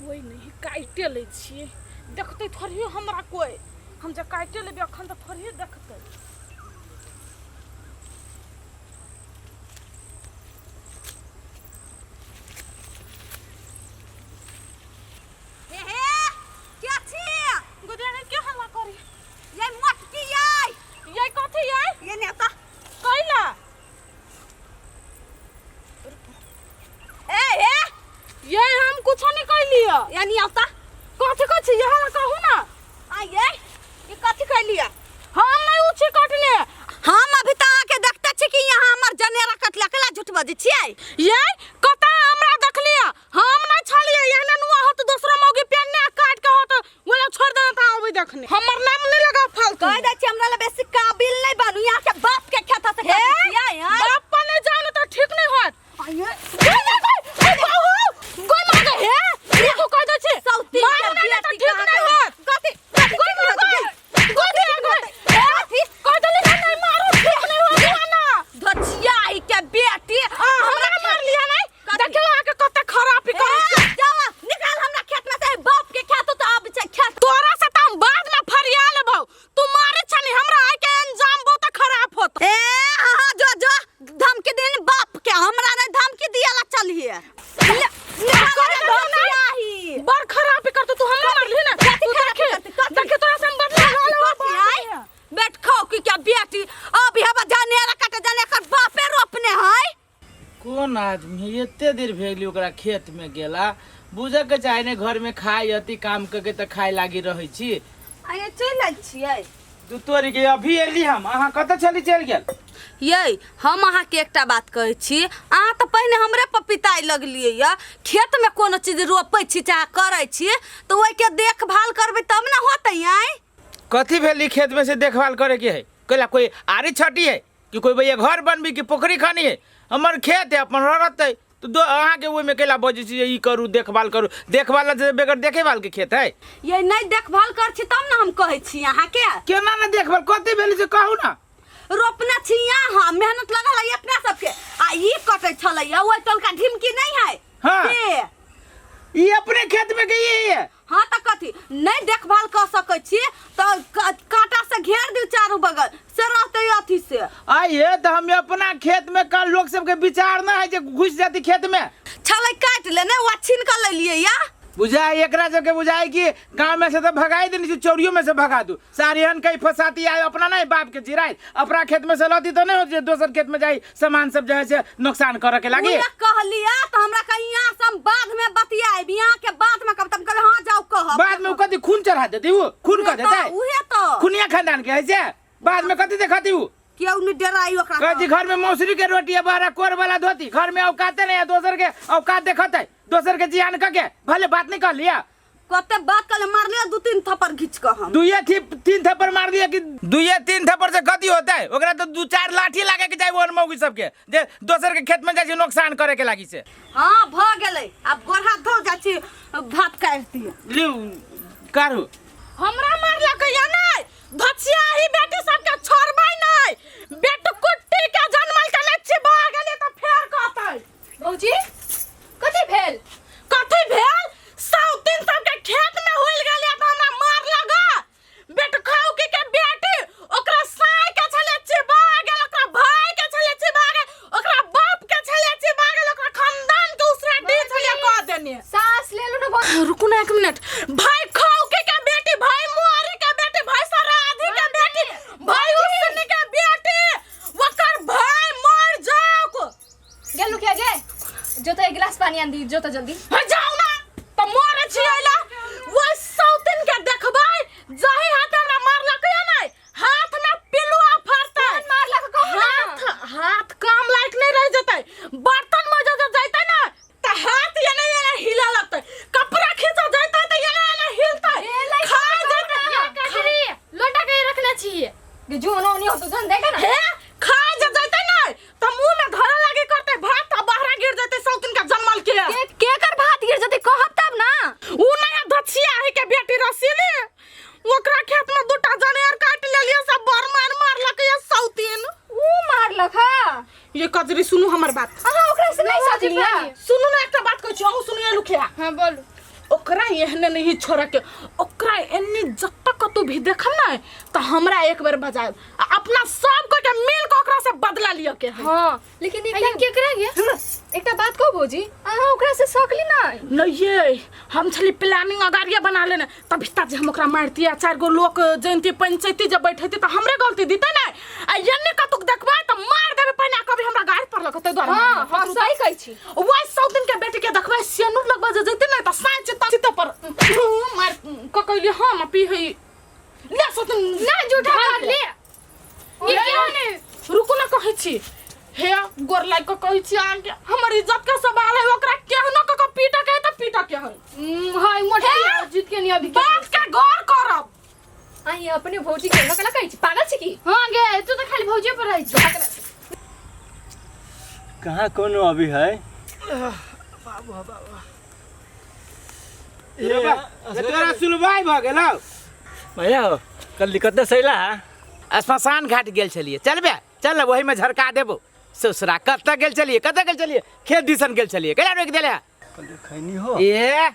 कोई नहीं काटे ले छी देखते थोड़ी हमरा कोई हम जे काटे लेबे अखन त थोड़ी देखते यानी आता कथि कथि यहाँ कहू ना आइए ये कथि कह लिया हम नहीं उछे कटले हम अभी त आके देखते छी कि यहाँ हमर जनेरा कटला कला झूठ बजे छियै ये कता हमरा देख लिया हम नहीं छलिए एहने नुआ होत दूसरा मौगी पेन्ने काट के होत बोला छोड़ देना था अभी देखने हमर नाम नहीं लगा फालतू कह दे छी हमरा ले बेसी काबिल नहीं बनू यहाँ के बाप के खेता से छियै बाप पर नहीं जाने तो ठीक नहीं होत आइए गोई मार गए हे ये को कह दे छी सौती के बेटी ठीक नहीं होत कथि गोई मार गए गोई दे गए कह दे नहीं मारो ठीक नहीं होत ना धचिया ई के बेटी हमरा मार लिया नहीं देखो आके कते खराब ही कर जावा निकाल हमरा खेत में से बाप के खेत तो अब छै खेत तोरा से त हम बाद में फरिया लेबौ तू मारे छनी हमरा आइ के अंजाम बहुत खराब होत ए हां जो धमकी देन बाप के हमरा ने धमकी दियाला चलिए बार खराब कर तू हमरा मार ली ना देखे तोरा से हम बदला बैठ खाओ की क्या बेटी अभी हवा जाने रा काटे जाने कर बापे रोपने है कौन आदमी एते देर भेगली ओकरा खेत में गेला बुझे के चाहे ने घर में खाए अति काम करके त खाए लागी रहै छी आये चल छियै तू तोरी के अभी एली हम अहाँ कत चली चल गेल ये हम अहाँ के एकटा बात कहै छी अहाँ त पहिने हमरे पपिताई लगलिए या खेत में कोनो चीज रोपै छी चाहे करै छी तो ओइ के देखभाल करबै तब ना होतै आई कथी भेली खेत में से देखभाल करे के है कहला कोई आरी छटी है कि कोई भैया घर बनबी कि पोखरी खानी है हमर खेत है अपन रहतै तो दो अहाँ के ओइ में केला बजे छी ई करू देखभाल से बेगर देखभाल के खेत है ये नहीं देखभाल कर छी तब ना हम कहै छी अहाँ के केना ना देखभाल कथी भेली से कहू ना रोपना छी यहाँ मेहनत लगल है अपना सबके आ ई कटे छलैया ओइ तलका ढिमकी नहीं है हाँ ई अपने खेत में गई है हाँ त कथी नहीं देखभाल कर सकै छी तो कांटा से घेर दियो चारों बगल से रहते अथी से आइए तो हम अपना खेत में कल लोग सबके विचार ना है जे घुस जाती खेत में छलै काट लेने वा छीन कर ले लिए या बुझाई एकरा सबके बुझाई कि गांव में से तो भगाई देनी छी चोरियों में से भगा दू सारियन कई फसाती आए अपना नहीं बाप के जिराई अपना खेत में से लती तो नहीं हो जे दोसर खेत में जाई सामान सब जो है से नुकसान करे के लागी कहलिया त हमरा कहीं यहां से हम बाद में बतियाई बियाह के बाद में कब तक कहले हां जाओ कह बाद में कथि खून चढ़ा देती वो खून कर देता है उहे तो खुनिया खानदान के है से बाद में कथि दिखाती वो केउ नि डराई ओकरा कथि घर में मौसरी के रोटी है बारा कोर वाला धोती घर में औकाते नहीं है दोसर के औकात देखते दोसर के जियान के भले बात नहीं कर लिया कते बात कले मार लिया दो तीन थप्पड़ खींच के हम दुइये तीन थप्पड़ मार दिया कि दुइये तीन थप्पड़ से कथि होता है ओकरा तो दो चार लाठी लागे के चाहिए वो मौगी सबके जे दोसर के खेत में जाय नुकसान करे के लागी से हां भ गेलै अब गोरहा धो जाछि भात काट दिया लिउ कारू हमरा मारला कहिया नहीं धचिया ही बेटी सबके छोड़बै नहीं बेट कुट्टी के जन्मल के लच्छी भा गेले त फेर कहतै भौजी कथि भेल सब दिन सबके खेत में होइल गेले त हमरा मार लगा बेट खाऊ के बेटी ओकरा साई के छले चिबा गेल ओकरा भाई के छले चिबा गेल ओकरा बाप के छले चिबा गेल ओकरा खानदान के उसरा दी छले कह देने सांस ले लो ना रुको ना एक मिनट भाई खाऊ के बेटी भाई मुआरी के बेटी भाई सराधी के बेटी भाई उसनी के बेटी ओकर भाई मर जाओ गेलु क्या गे जो तो एक गिलास पानी आन दी जो तो जल्दी जाओ ना त मोरे छियला वो सौतिन के देखबै जाहि हाथ हमरा मारला के नहीं हाथ में पिलुआ फरतै मारला के कहू हाथ काम लायक नहीं रह जतै बर्तन में जो जैतै ना त हाथ ये हिला लगतै कपड़ा खींचा जैतै त ये हिलतै खा जतै खरी लोटा के रखना चाहिए कि जो नहीं हो तो जन देगा ना हे खा जतै ना त मुंह में धरे लागी करतै भात त बाहर गिर जतै सौतिन के जन्मल के कर भात गिर जते कहब तब ना उ नया धचिया है के बेटी रसीली ओकरा खेत में दुटा जनेर काट लेलिए सब बर मार लके सौतिन ऊ मार लखा ये कजरी सुनु हमर बात हां ओकरा से नहीं सजिया सुनु ना एकटा बात कहै छी हम सुनिए लुखिया हां बोलू ओकरा एहने नहीं छोड़ के ओकरा एन्नी जब तक तू भी देखम ना तो हमरा एक बार बजाए अपना सब को के मिल के ओकरा से बदला लियो के है। हां लेकिन एक के करा गया एकटा बात को भौजी अहाँ ओकरा से सकली ना नहीं ये हम छली प्लानिंग अगाड़िए बना लेने तभी तक जे हम ओकरा मारती आ 4 गो लोग जयंती पंचायती जब बैठती तो हमरे गलती दीते ना आ यन्ने का तू देखबा तो मार देबे पहले कभी हमरा गाड़ी पर लगते द्वारा। हां हां सही कहै छी वो 100 दिन के बेटी के देखबा सियानुर लगबा जते ना तो साँच चित्त पर मार ककैली हम पी है ले सतन ना झूठा बात ले ये क्यों ने रुको ना कहै छी हे गोर लाग के कहै छी आगे हमर इज्जत के सवाल है ओकरा केहनो क पीटा के त पीटा के है हाय मोटे जीत के नहीं अभी बात के गौर करब आई अपने भौजी के नकला कहै छी पागल छी की हां गे तू तो खाली भौजी पर रहै छी कहाँ कोनो अभी है ये तोरा सुलवाई भ गेलौ भैया हो कल दिक्कत सैला श्मशान घाट गेल छलिए चलबे चल वही में झरका देबो ससुरा कत गेल छलिए खेत दिसन गेल छलिए केला रोक देले कल खैनी हो ए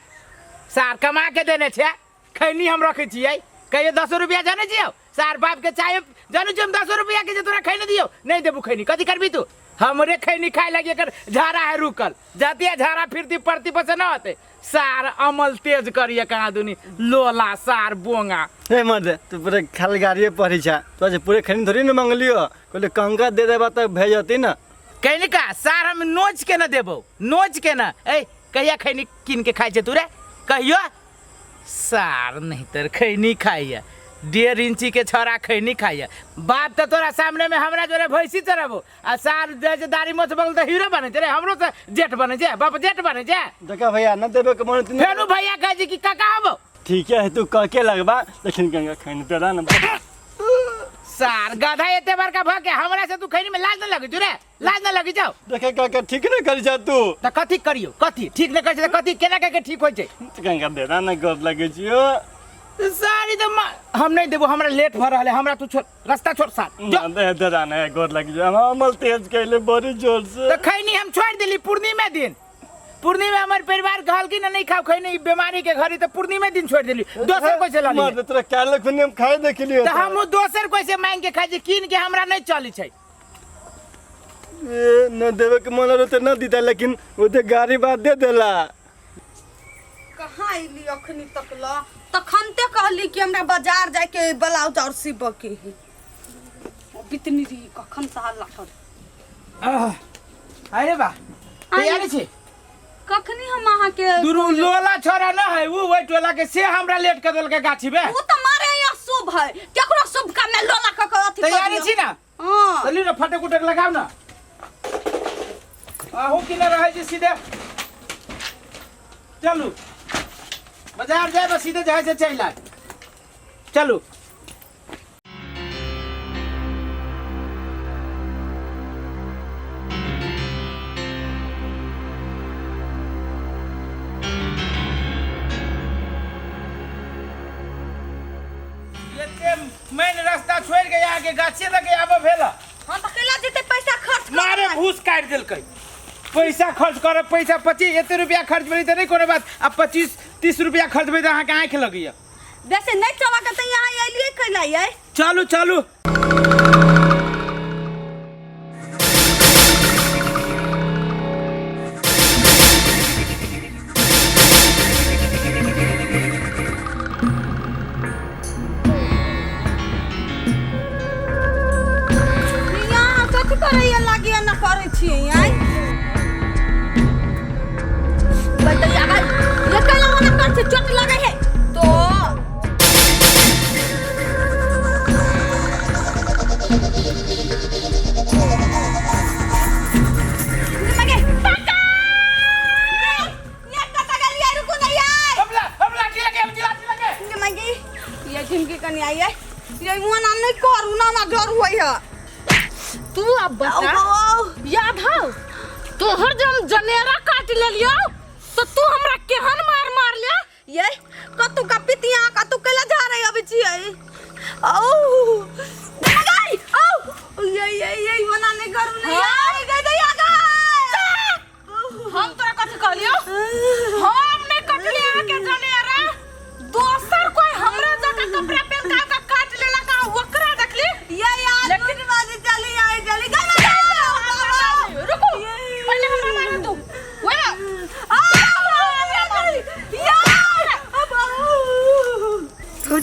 सार कमा के देने छे खैनी हम रखे छियै कहियो 10 रुपया जाने छियो सार बाप के चाहे जानु हम 10 रुपया के जे तोरा खैनी दियो नहीं देबू खैनी कथि करबी तू हमरे खैनी खाए लगे कर झाड़ा है रुकल जाती झाड़ा फिरती पड़ती पसे न होते सार अमल तेज करिए कहाँ दुनी लोला सार बोंगा हे मर्द तू पूरे खाली गाड़िए पड़ी छा तो आज पूरे खैनी थोड़ी न मांगलियो कहले कंका दे देबा त भेजती न कहनी का सार हम नोच के न देबो नोच के न ए कहिया खैनी किन के खाइ छे तू रे कहियो सार नहीं तर खैनी खाइया 1.5 इंची के छोरा खैनी खाइया बाप तो तोरा सामने में हमरा जोरे भैंसी चरबो आ सार जे दाढ़ी मोछ बगल त हीरो बने छे रे हमरो से जेठ बने छे बाप जेठ बने छे देखा भैया न देबे के मन तू फेनु भैया कहे छी कि काका हबो ठीक है तू कह के लगबा लेकिन कंका खैनी तेरा न सार गधा एते बड़का भ के हमरा से तू खैनी में लाज न लगे रे लाज न लगे जाओ देखे काका ठीक न कर जा तू त कथि करियो कथि ठीक न कर छ कथि केना के ठीक होय छै कंका देना न गोर लगे छियो सारी तो हम नहीं देबो हमरा लेट भ रहले हमरा तू छोड़ रास्ता छोड़ सार जो दे देना न गोर लगे जा हम अमल तेज कहले बड़ी जोर से तो खैनी हम छोड़ देली पूर्णिमा दिन पूर्णिमा हमर परिवार कहल कि नहीं खाओ खैनी बीमारी के घरी तो पूर्णिमा दिन छोड़ देली दोसर कोई से ला मर्द तोरा काले खुने हम खाए देखलियो तो हम दोसर कोई से मांग के खाइ छी किन के हमरा नहीं चली छै ए न देवे के मन रहते न दीता लेकिन ओते गाड़ी बात दे देला कहाँ अइली अखनी तक ल तखनते कहली कि हमरा बाजार जाए के ब्लाउज और सिब के है बितनी री कखन से हल्ला कर अरे बा तैयार छी कखनी हम अहाँ के दुरु लोला छोरा न है वो वही टोला के से हमरा लेट के देल के गाछी बे वो त मारे यहाँ शुभ है केकरो शुभ काम में लोला क के अथी तैयार छी ना हां चली न फटे कुटक लगाव ना आहू कि न रहे छी सीधे चलू बाजार जाए बस सीधे जाए से चला चलू मेन रास्ता छोड़ के आगे गाछे लगे आबो भेला हां त केला जते पैसा खर्च मारे भूस काट देलकै पैसा खर्च कर पैसा 25 एते रुपया खर्च भेली त नहीं कोनो बात अब 25-30 रुपया खर्च भेली त अहाँ के आंख लगैया वैसे नहीं चला के त यहाँ आइलिए कैला ये चलू चलू करैया लागी न करै छी आई बतैया ये कला वाला कर से चोट लगे है तो मगे पाका ये कता गलिया रुको नहीं आई हमला की लगे हम जिला मगे ये झिमकी कनी आई है ये मुंह ना नहीं करू ना डर होई है तू अब बता याद हो तोहर जब जनेरा काट लेलियो तो तू हमरा केहन मार मार ले ये कतु का पितिया कतु केला जा रही अभी छी ओ गई ओ ये मना नहीं करू नहीं आई गई दैया गई हम तोरा कथि कहलियो हम नहीं कटलिया के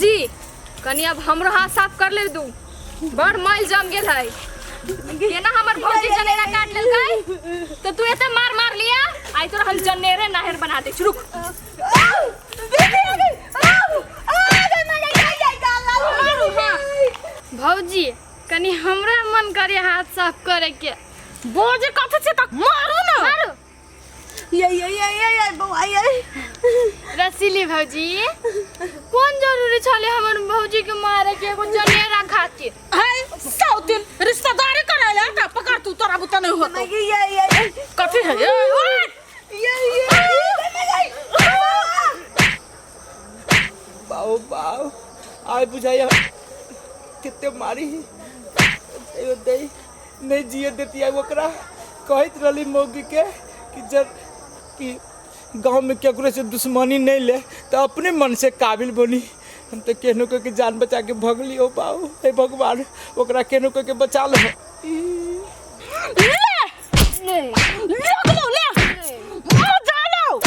भौजी कनी अब हमरो हाथ साफ कर ले दू, बड़ मैल जम गेल है। केना हमर भौजी जनेरा काट लेलकै तो तू एते मार मार लिया, आई तोरा हम जनेरे नहर बना दे। रुक भौजी कनी हमरा मन करे हाथ साफ करे के। बोझे कथे से तक मारू ना। मारो ये बौआ ये रसीली भौजी कौन जरूरी छले हमर भौजी के मारे के एगो जनेरा खातिर। हाय सौतिन रिश्तेदारी कराया का पकड़ तू तोरा बुता नहीं होता। ये कथी है ये बाऊ बाऊ आय बुझाइया कितने मारी एगो दे नहीं जिए देती है ओकरा। कहत रही मौगी के कि जब कि गांव में केकरो से दुश्मनी नहीं ले तो अपने मन से काबिल बनी। हम तो केनो के जान बचा के भगली हो बाऊ। हे भगवान ओकरा केनो के बचा लो। ले लो ले आ जाओ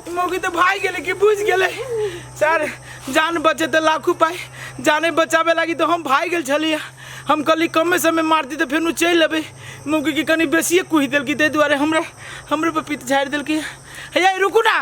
मौगी तो भाई गेले कि बुझ गेले सर। जान बचे तो लाखों पाए, जाने बचावे लगी तो हम भाई गेल छलिया। हम कल कमे समय मारती तो फिर चल अबे। मौगी की कनी बेसिए कुह दिल की दुआरे हमरे पर पीत झाड़ दिल की। रुकू ना।